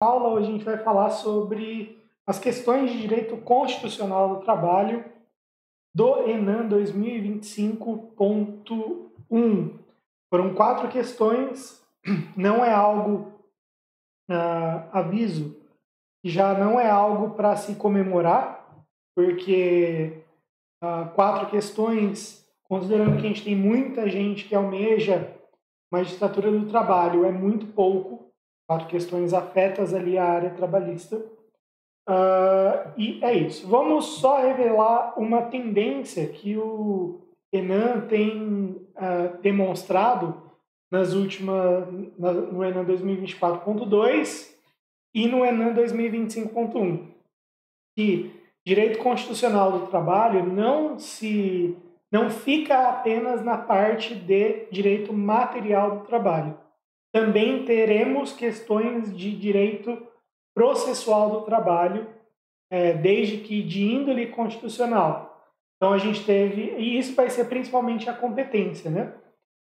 aula, hoje a gente vai falar sobre as questões de direito constitucional do trabalho do ENAM 2025.1. Foram 4 questões, não é algo, aviso, que já não é algo para se comemorar, porque 4 questões, considerando que a gente tem muita gente que almeja magistratura do trabalho, é muito pouco. 4 questões afetas ali a área trabalhista. E é isso. Vamos só revelar uma tendência que o ENAM tem demonstrado no ENAM 2024.2 e no ENAM 2025.1, que direito constitucional do trabalho não fica apenas na parte de direito material do trabalho. Também teremos questões de direito processual do trabalho, desde que de índole constitucional. Então a gente teve, e isso vai ser principalmente a competência, né?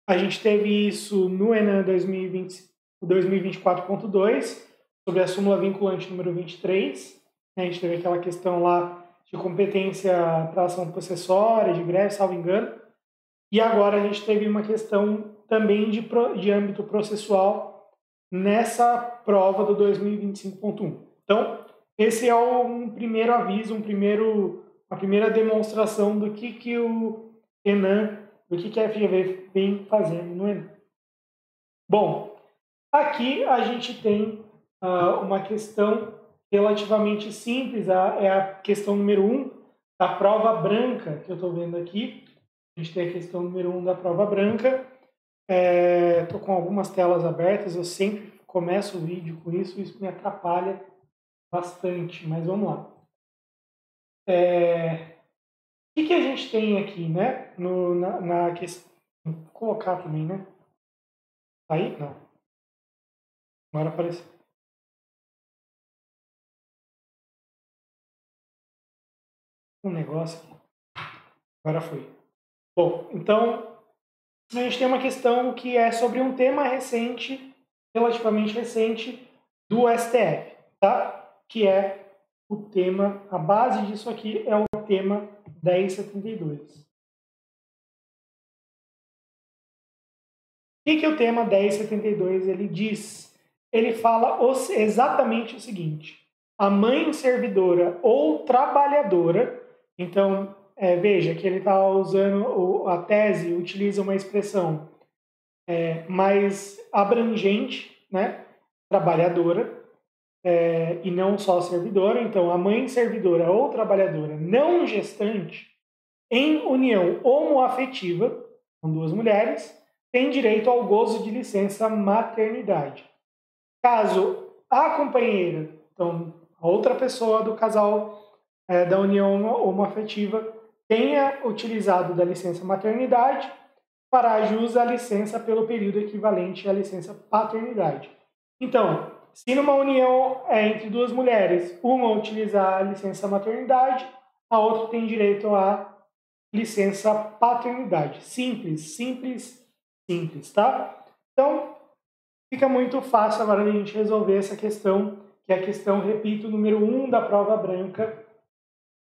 A gente teve isso no ENAM 2024.2, sobre a súmula vinculante número 23. A gente teve aquela questão lá de competência para ação possessória, de greve, salvo engano. E agora a gente teve uma questão também de âmbito processual nessa prova do 2025.1. Então, esse é um primeiro aviso, uma primeira demonstração do que o ENAM, do que a FGV vem fazendo no ENAM. Bom, aqui a gente tem uma questão relativamente simples, é a questão número 1 da prova branca, que eu estou vendo aqui. A gente tem a questão número 1 da prova branca. Estou com algumas telas abertas, eu sempre começo o vídeo com isso me atrapalha bastante, mas vamos lá. O que a gente tem aqui, né? Na questão. Vou colocar também, né? Aí? Não. Agora apareceu. Um negócio aqui. Agora foi. Bom, então a gente tem uma questão que é sobre um tema recente, relativamente recente, do STF, tá? Que é o tema, a base disso aqui é o tema 1072. O que o tema 1072 ele diz? Ele fala exatamente o seguinte: a mãe servidora ou trabalhadora, então veja que ele está usando, a tese utiliza uma expressão mais abrangente, né? Trabalhadora, e não só servidora. Então, a mãe servidora ou trabalhadora não gestante em união homoafetiva, com 2 mulheres, tem direito ao gozo de licença maternidade. Caso a companheira, então a outra pessoa do casal da união homoafetiva, tenha utilizado da licença maternidade, fará jus à licença pelo período equivalente à licença paternidade. Então, se numa união entre 2 mulheres, uma utilizar a licença maternidade, a outra tem direito à licença paternidade. Simples, simples, simples, tá? Então, fica muito fácil agora a gente resolver essa questão, que é a questão, repito, número 1 da prova branca.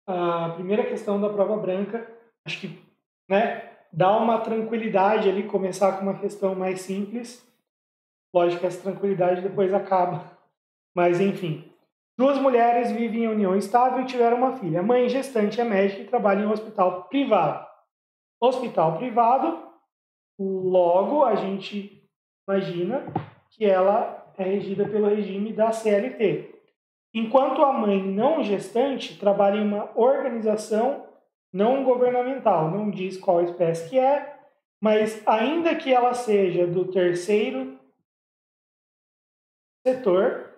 A primeira questão da prova branca, acho que, né, dá uma tranquilidade ali, começar com uma questão mais simples. Lógico que essa tranquilidade depois acaba. Mas, enfim. 2 mulheres vivem em união estável e tiveram uma filha. A mãe gestante é médica e trabalha em um hospital privado. Hospital privado, logo a gente imagina que ela é regida pelo regime da CLT. Enquanto a mãe não gestante trabalha em uma organização não governamental, não diz qual espécie que é, mas ainda que ela seja do terceiro setor,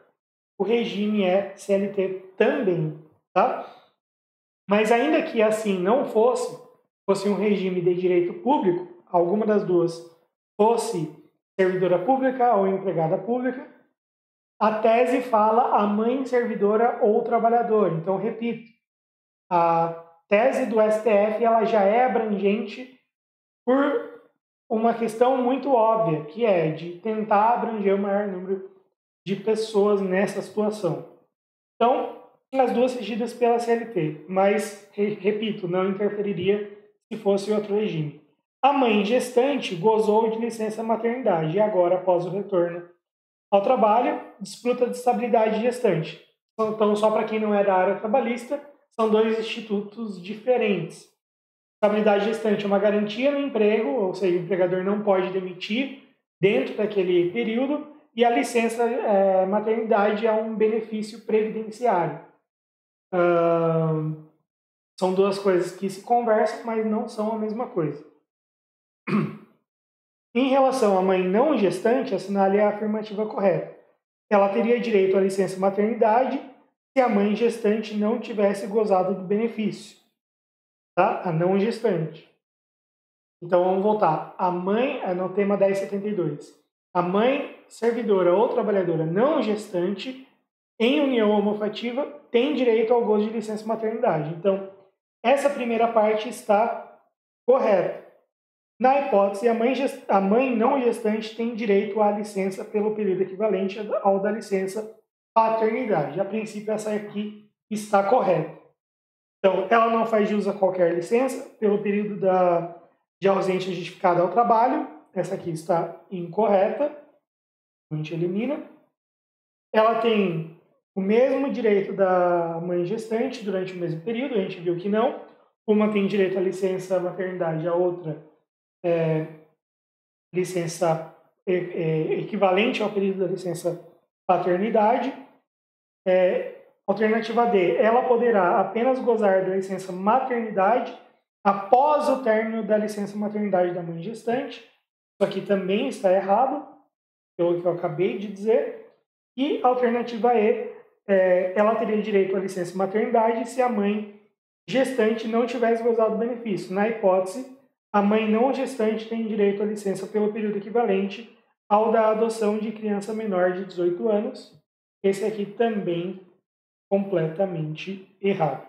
o regime é CLT também, tá? Mas ainda que assim não fosse um regime de direito público, alguma das duas fosse servidora pública ou empregada pública, a tese fala a mãe servidora ou trabalhador. Então, repito, a tese do STF ela já é abrangente por uma questão muito óbvia, que é de tentar abranger o maior número de pessoas nessa situação. Então, as duas regidas pela CLT, mas, repito, não interferiria se fosse outro regime. A mãe gestante gozou de licença maternidade e agora, após o retorno ao trabalho, desfruta de estabilidade gestante. Então, só para quem não é da área trabalhista, são dois institutos diferentes. Estabilidade gestante é uma garantia no emprego, ou seja, o empregador não pode demitir dentro daquele período, e a licença maternidade é um benefício previdenciário. São duas coisas que se conversam, mas não são a mesma coisa. Em relação à mãe não gestante, assinale a afirmativa correta. Ela teria direito à licença maternidade se a mãe gestante não tivesse gozado do benefício. Tá? A não gestante. Então, vamos voltar. A mãe, no tema 1072. A mãe servidora ou trabalhadora não gestante, em união homoafetiva, tem direito ao gozo de licença maternidade. Então, essa primeira parte está correta. Na hipótese, a mãe não gestante tem direito à licença pelo período equivalente ao da licença paternidade. A princípio, essa aqui está correta. Então, ela não faz jus a qualquer licença pelo período de ausência justificada ao trabalho. Essa aqui está incorreta. A gente elimina. Ela tem o mesmo direito da mãe gestante durante o mesmo período. A gente viu que não. Uma tem direito à licença maternidade, a outra licença equivalente ao período da licença paternidade. Alternativa D, ela poderá apenas gozar da licença maternidade após o término da licença maternidade da mãe gestante. Isso aqui também está errado, pelo que eu acabei de dizer. E alternativa E, ela teria direito à licença maternidade se a mãe gestante não tivesse gozado do benefício. Na hipótese, a mãe não gestante tem direito à licença pelo período equivalente ao da adoção de criança menor de 18 anos. Esse aqui também completamente errado.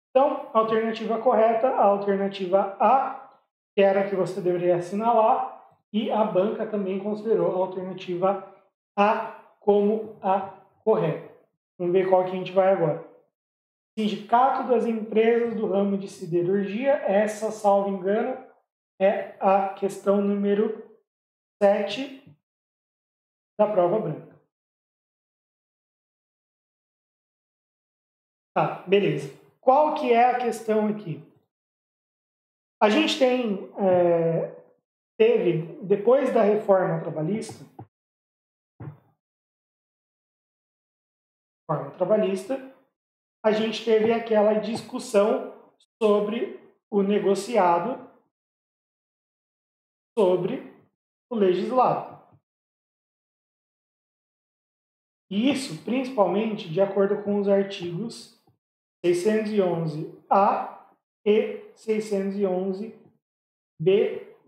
Então, a alternativa correta, a alternativa A, que era a que você deveria assinalar, e a banca também considerou a alternativa A como a correta. Vamos ver qual que a gente vai agora. Sindicato das Empresas do Ramo de Siderurgia, essa, salvo engano, é a questão número 7 da prova branca. Tá, beleza. Qual que é a questão aqui? A gente teve, depois da reforma trabalhista, a gente teve aquela discussão sobre o negociado, sobre o legislado. E isso, principalmente, de acordo com os artigos 611-A e 611-B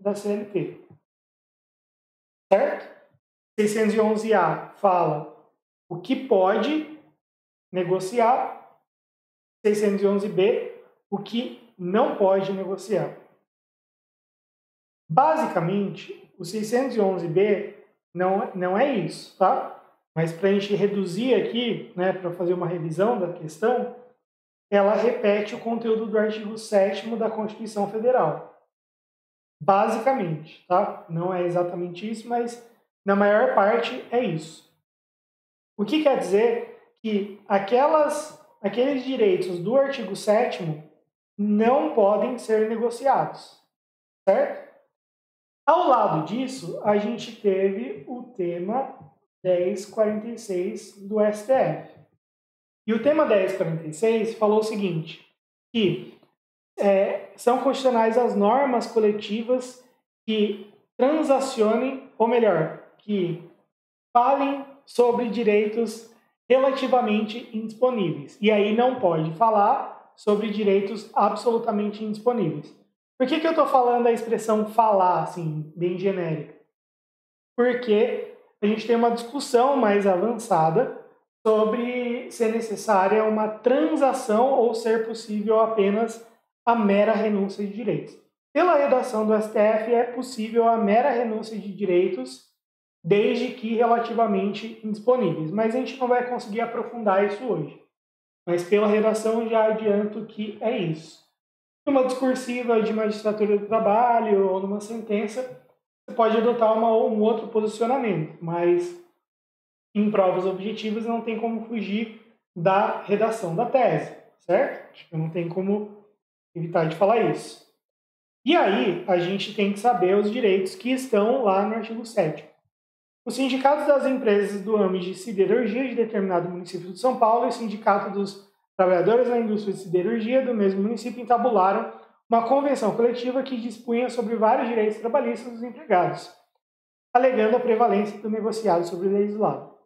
da CLT. Certo? 611-A fala o que pode negociar, 611-B o que não pode negociar. Basicamente, o 611-B não é isso, tá? Mas para a gente reduzir aqui, né, para fazer uma revisão da questão, ela repete o conteúdo do artigo 7º da Constituição Federal. Basicamente, tá? Não é exatamente isso, mas na maior parte é isso. O que quer dizer que aqueles direitos do artigo 7º não podem ser negociados, certo? Ao lado disso, a gente teve o tema 1046 do STF. E o tema 1046 falou o seguinte, que são constitucionais as normas coletivas que transacionem, ou melhor, que falem sobre direitos relativamente indisponíveis. E aí não pode falar sobre direitos absolutamente indisponíveis. Por que eu estou falando a expressão falar, assim, bem genérica? Porque a gente tem uma discussão mais avançada sobre se é necessária uma transação ou ser possível apenas a mera renúncia de direitos. Pela redação do STF, é possível a mera renúncia de direitos desde que relativamente indisponíveis. Mas a gente não vai conseguir aprofundar isso hoje. Mas pela redação já adianto que é isso. Numa discursiva de magistratura do trabalho ou numa sentença, você pode adotar um outro posicionamento, mas em provas objetivas não tem como fugir da redação da tese, certo? Acho que não tem como evitar de falar isso. E aí, a gente tem que saber os direitos que estão lá no artigo 7º. Os sindicatos das empresas do âmbito de siderurgia de determinado município de São Paulo e o sindicato dos trabalhadores na indústria de siderurgia do mesmo município entabularam uma convenção coletiva que dispunha sobre vários direitos trabalhistas dos empregados, alegando a prevalência do negociado sobre o legislado.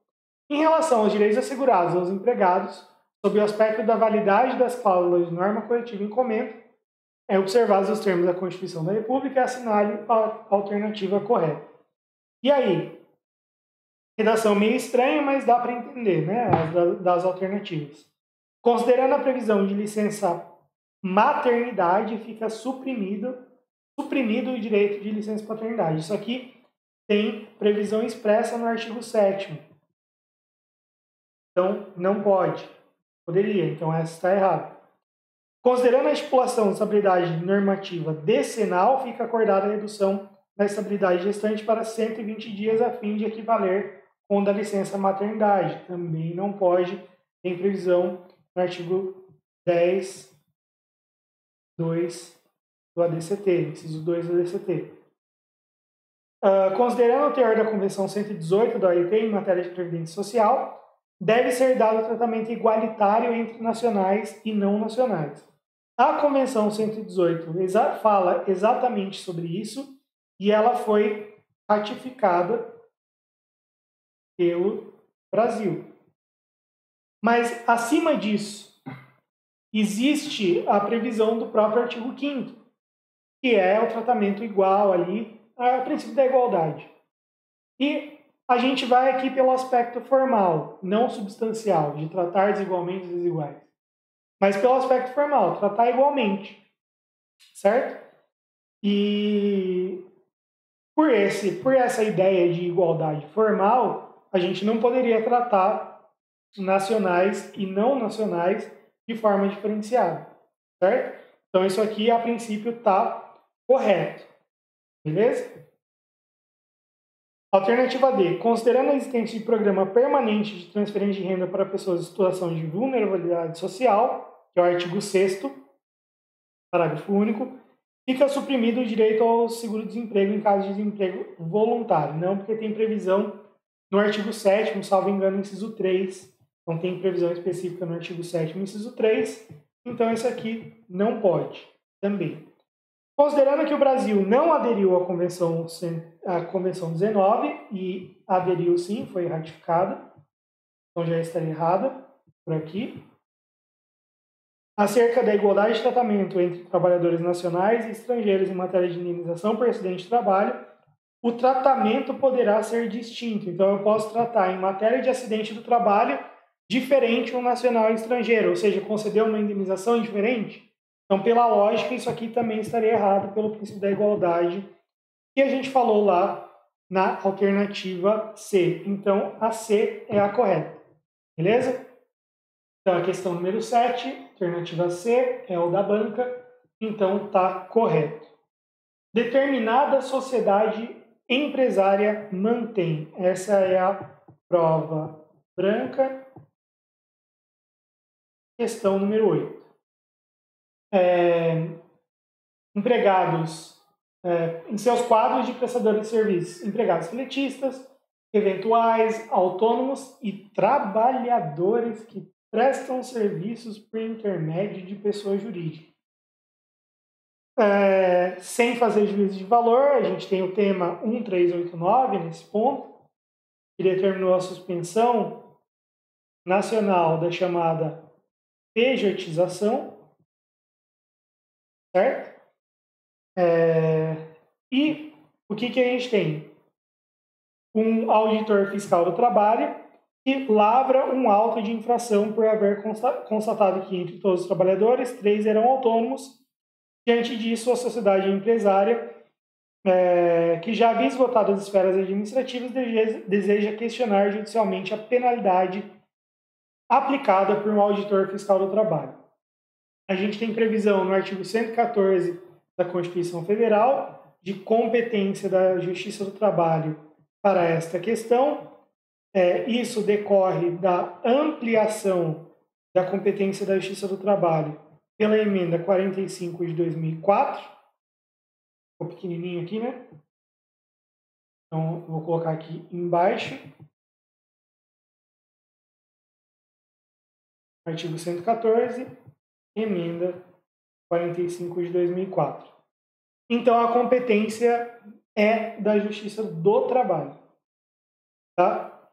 Em relação aos direitos assegurados aos empregados, sob o aspecto da validade das cláusulas de norma coletiva em comento, observados os termos da Constituição da República, assinale a alternativa correta. E aí? Redação meio estranha, mas dá para entender, né? Das alternativas. Considerando a previsão de licença maternidade, fica suprimido o direito de licença paternidade. Isso aqui tem previsão expressa no artigo 7º. Então, não pode. Poderia, então essa está errada. Considerando a estipulação de estabilidade normativa decenal, fica acordada a redução da estabilidade gestante para 120 dias a fim de equivaler com a da licença maternidade. Também não pode, tem previsão no artigo 10, 2 do ADCT, inciso 2 do ADCT. Considerando o teor da Convenção 118 da OIT em matéria de previdência social, deve ser dado tratamento igualitário entre nacionais e não nacionais. A Convenção 118 fala exatamente sobre isso e ela foi ratificada pelo Brasil. Mas, acima disso, existe a previsão do próprio artigo 5º, que é o tratamento igual ali, ao princípio da igualdade. E a gente vai aqui pelo aspecto formal, não substancial, de tratar desigualmente os desiguais. Mas pelo aspecto formal, tratar igualmente. Certo? E por essa ideia de igualdade formal, a gente não poderia tratar nacionais e não nacionais de forma diferenciada. Certo? Então isso aqui, a princípio, está correto. Beleza? Alternativa D. Considerando a existência de programa permanente de transferência de renda para pessoas em situação de vulnerabilidade social, que é o artigo 6º, parágrafo único, fica suprimido o direito ao seguro-desemprego em caso de desemprego voluntário. Não, porque tem previsão no artigo 7º, salvo engano, inciso 3. Então tem previsão específica no artigo 7º, inciso 3. Então esse aqui não pode também. Considerando que o Brasil não aderiu à Convenção 19 e aderiu sim, foi ratificada, então já estaria errada por aqui. Acerca da igualdade de tratamento entre trabalhadores nacionais e estrangeiros em matéria de indenização por acidente de trabalho, o tratamento poderá ser distinto. Então, eu posso tratar em matéria de acidente do trabalho diferente um nacional e estrangeiro, ou seja, conceder uma indenização diferente. Então, pela lógica, isso aqui também estaria errado pelo princípio da igualdade que a gente falou lá na alternativa C. Então, a C é a correta. Beleza? Então, a questão número 7, alternativa C, é o da banca. Então, está correto. Determinada sociedade empresária mantém. Essa é a prova branca. Questão número 8. Empregados, em seus quadros de prestadores de serviços, empregados seletistas, eventuais, autônomos e trabalhadores que prestam serviços por intermédio de pessoa jurídica. Sem fazer juízo de valor, a gente tem o tema 1389 nesse ponto, que determinou a suspensão nacional da chamada pejotização, certo? E o que a gente tem? Um auditor fiscal do trabalho que lavra um auto de infração por haver constatado que entre todos os trabalhadores, 3 eram autônomos. Diante disso, a sociedade empresária que já havia esgotado as esferas administrativas, deseja questionar judicialmente a penalidade aplicada por um auditor fiscal do trabalho. A gente tem previsão no artigo 114 da Constituição Federal de competência da Justiça do Trabalho para esta questão. Isso decorre da ampliação da competência da Justiça do Trabalho pela emenda 45 de 2004. Ficou pequenininho aqui, né? Então, vou colocar aqui embaixo. Artigo 114, emenda 45 de 2004. Então, a competência é da Justiça do Trabalho. Tá?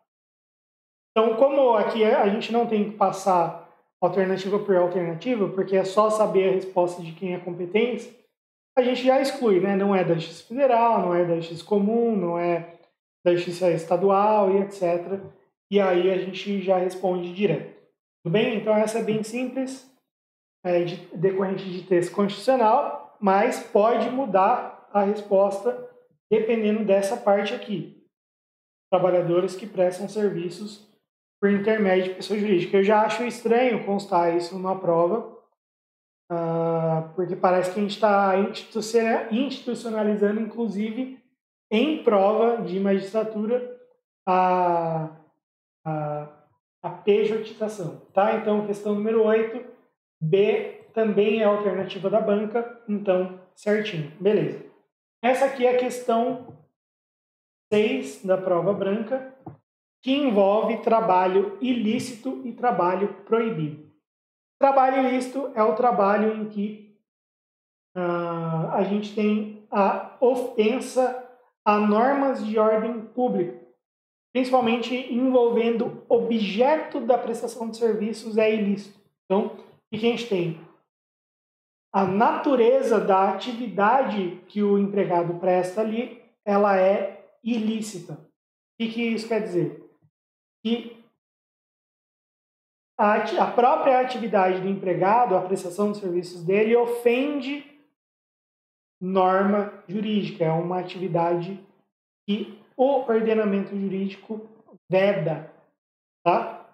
Então, como aqui a gente não tem que passar alternativa por alternativa, porque é só saber a resposta de quem é competência, a gente já exclui, né? Não é da Justiça Federal, não é da Justiça Comum, não é da Justiça Estadual e etc. E aí a gente já responde direto. Tudo bem? Então, essa é bem simples, decorrente de texto constitucional, mas pode mudar a resposta dependendo dessa parte aqui. Trabalhadores que prestam serviços por intermédio de pessoa jurídica. Eu já acho estranho constar isso numa prova, porque parece que a gente está institucionalizando, inclusive, em prova de magistratura, a pejotização. Tá? Então, questão número 8, B também é a alternativa da banca, então, certinho. Beleza. Essa aqui é a questão 6 da prova branca, que envolve trabalho ilícito e trabalho proibido. Trabalho ilícito é o trabalho em que a gente tem a ofensa a normas de ordem pública, principalmente envolvendo objeto da prestação de serviços é ilícito. Então, o que a gente tem? A natureza da atividade que o empregado presta ali, ela é ilícita. O que isso quer dizer? Que a própria atividade do empregado, a prestação de serviços dele, ofende norma jurídica. É uma atividade que o ordenamento jurídico veda. Tá?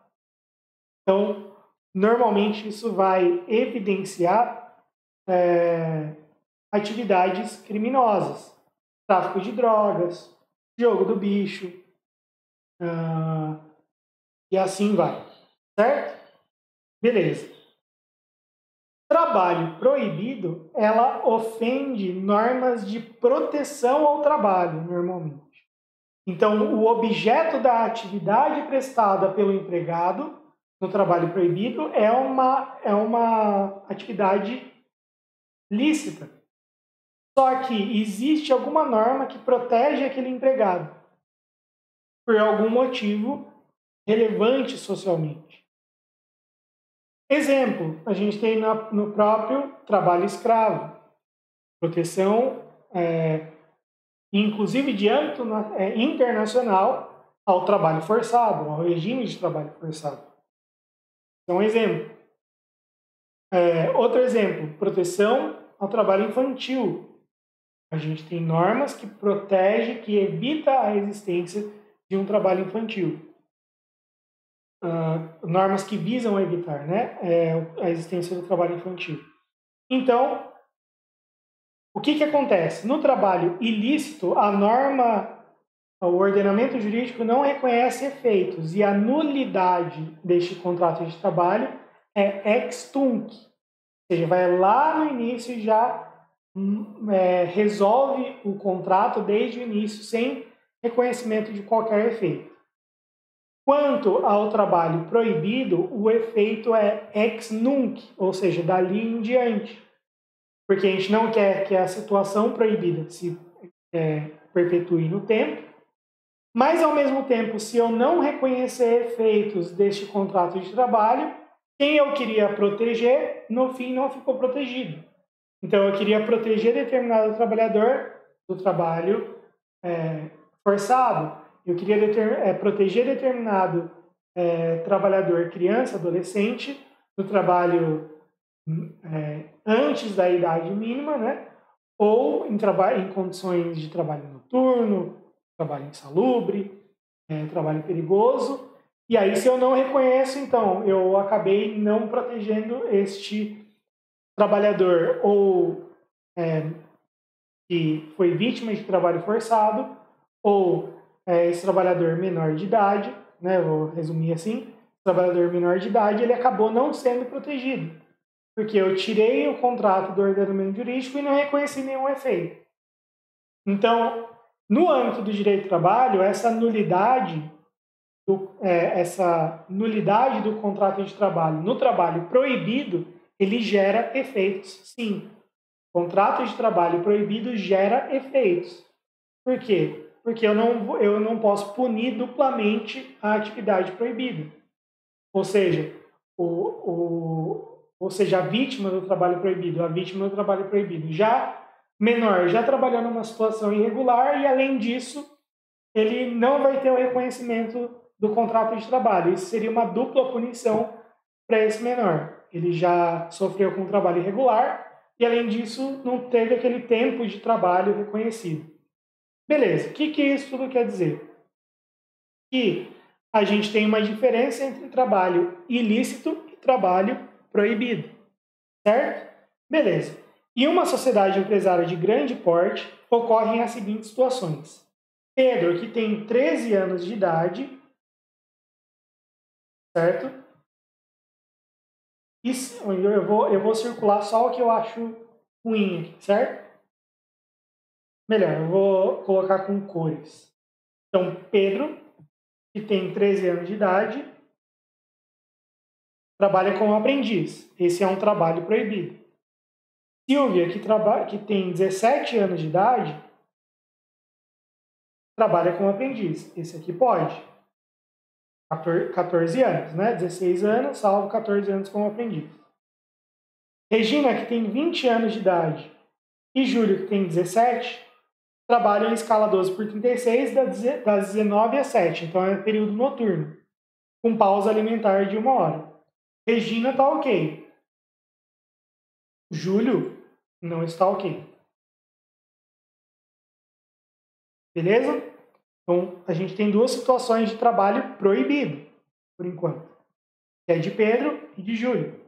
Então, normalmente isso vai evidenciar atividades criminosas. Tráfico de drogas, jogo do bicho, e assim vai. Certo? Beleza. Trabalho proibido, ela ofende normas de proteção ao trabalho, normalmente. Então, o objeto da atividade prestada pelo empregado no trabalho proibido é uma atividade lícita. Só que existe alguma norma que protege aquele empregado por algum motivo relevante socialmente. Exemplo, a gente tem no próprio trabalho escravo, proteção, inclusive de âmbito internacional, ao trabalho forçado, ao regime de trabalho forçado. Então, exemplo. Outro exemplo, proteção ao trabalho infantil. A gente tem normas que protegem, que evita a existência de um trabalho infantil. Normas que visam evitar, né, a existência do trabalho infantil. Então, o que acontece? No trabalho ilícito, a norma, o ordenamento jurídico não reconhece efeitos e a nulidade deste contrato de trabalho é ex tunc, ou seja, vai lá no início e já resolve o contrato desde o início sem reconhecimento de qualquer efeito. Quanto ao trabalho proibido, o efeito é ex nunc, ou seja, dali em diante. Porque a gente não quer que a situação proibida se perpetue no tempo, mas, ao mesmo tempo, se eu não reconhecer efeitos deste contrato de trabalho, quem eu queria proteger, no fim, não ficou protegido. Então, eu queria proteger determinado trabalhador do trabalho forçado. Eu queria proteger determinado trabalhador, criança, adolescente, do trabalho antes da idade mínima, né? ou em condições de trabalho noturno, trabalho insalubre, trabalho perigoso. E aí, se eu não reconheço, então, eu acabei não protegendo este trabalhador ou que foi vítima de trabalho forçado, ou esse trabalhador menor de idade, né, vou resumir assim, trabalhador menor de idade, ele acabou não sendo protegido, porque eu tirei o contrato do ordenamento jurídico e não reconheci nenhum efeito. Então, no âmbito do direito do trabalho, essa nulidade do contrato de trabalho no trabalho proibido, ele gera efeitos, sim. Contrato de trabalho proibido gera efeitos. Por quê? Porque eu não posso punir duplamente a atividade proibida. Ou seja, a vítima do trabalho proibido, a vítima do trabalho proibido já menor, já trabalhou numa situação irregular e, além disso, ele não vai ter o reconhecimento do contrato de trabalho. Isso seria uma dupla punição para esse menor. Ele já sofreu com um trabalho irregular e, além disso, não teve aquele tempo de trabalho reconhecido. Beleza, o que isso tudo quer dizer? Que a gente tem uma diferença entre trabalho ilícito e trabalho proibido, certo? Beleza. Em uma sociedade empresária de grande porte, ocorrem as seguintes situações. Pedro, que tem 13 anos de idade, certo? Eu vou circular só o que eu acho ruim aqui, certo? Melhor, eu vou colocar com cores. Então, Pedro, que tem 13 anos de idade, trabalha como aprendiz. Esse é um trabalho proibido. Silvia, que tem 17 anos de idade, trabalha como aprendiz. Esse aqui pode. 14 anos, né? 16 anos, salvo 14 anos como aprendiz. Regina, que tem 20 anos de idade, e Júlio, que tem 17, trabalham em escala 12 por 36, das 19 às 7. Então é período noturno, com pausa alimentar de 1 hora. Regina está ok. Júlio não está ok. Beleza? Então, a gente tem duas situações de trabalho proibido, por enquanto. Que é de Pedro e de Júlio.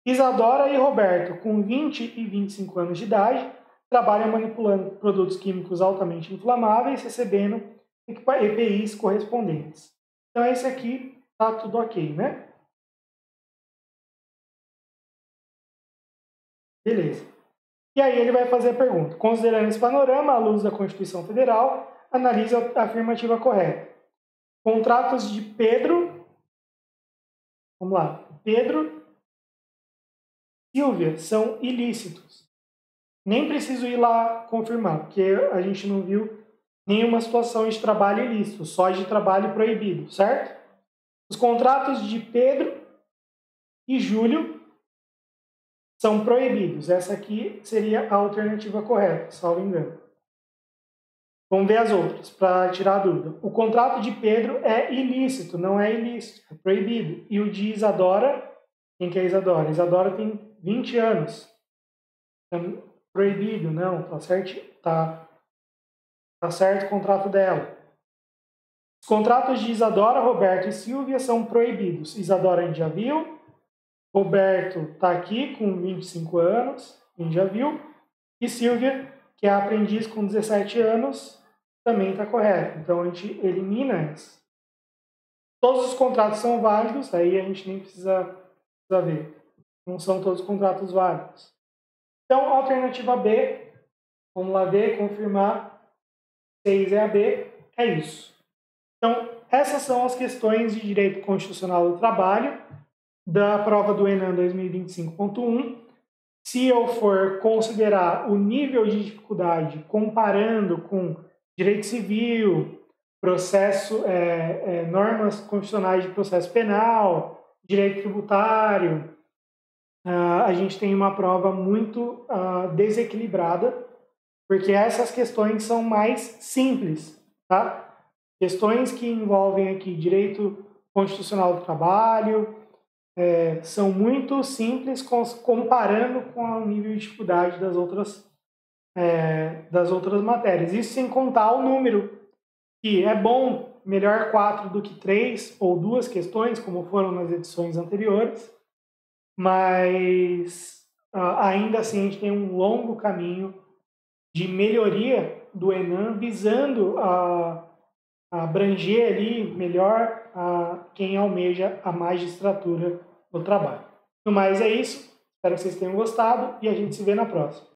Isadora e Roberto, com 20 e 25 anos de idade, trabalham manipulando produtos químicos altamente inflamáveis, recebendo EPIs correspondentes. Então, esse aqui está tudo ok, né? Beleza. E aí ele vai fazer a pergunta. Considerando esse panorama, à luz da Constituição Federal, analise a afirmativa correta. Contratos de Pedro, vamos lá, Pedro, Silvia são ilícitos. Nem preciso ir lá confirmar, porque a gente não viu nenhuma situação de trabalho ilícito, só de trabalho proibido, certo? Os contratos de Pedro e Júlio são proibidos. Essa aqui seria a alternativa correta, salvo engano. Vamos ver as outras, para tirar a dúvida. O contrato de Pedro é ilícito, não é ilícito, é proibido. E o de Isadora, quem que é Isadora? Isadora tem 20 anos. Então, proibido, não, tá certo o contrato dela. Os contratos de Isadora, Roberto e Silvia são proibidos. Isadora a gente já viu. Roberto está aqui com 25 anos, a gente já viu. E Silvia, que é aprendiz com 17 anos, também está correto. Então, a gente elimina isso. Todos os contratos são válidos, aí a gente nem precisa ver. Não são todos os contratos válidos. Então, alternativa B, vamos lá ver, confirmar, 6 é a B, é isso. Então, essas são as questões de direito constitucional do trabalho da prova do ENAM 2025.1. Se eu for considerar o nível de dificuldade comparando com direito civil, processo, normas constitucionais de processo penal, direito tributário, a gente tem uma prova muito desequilibrada, porque essas questões são mais simples, tá? Questões que envolvem aqui direito constitucional do trabalho são muito simples comparando com o nível de dificuldade das outras das outras matérias. Isso sem contar o número, que é bom, melhor 4 do que 3 ou 2 questões, como foram nas edições anteriores, mas ainda assim a gente tem um longo caminho de melhoria do Enem, visando abranger ali melhor quem almeja a magistratura do trabalho. No mais é isso, espero que vocês tenham gostado e a gente se vê na próxima.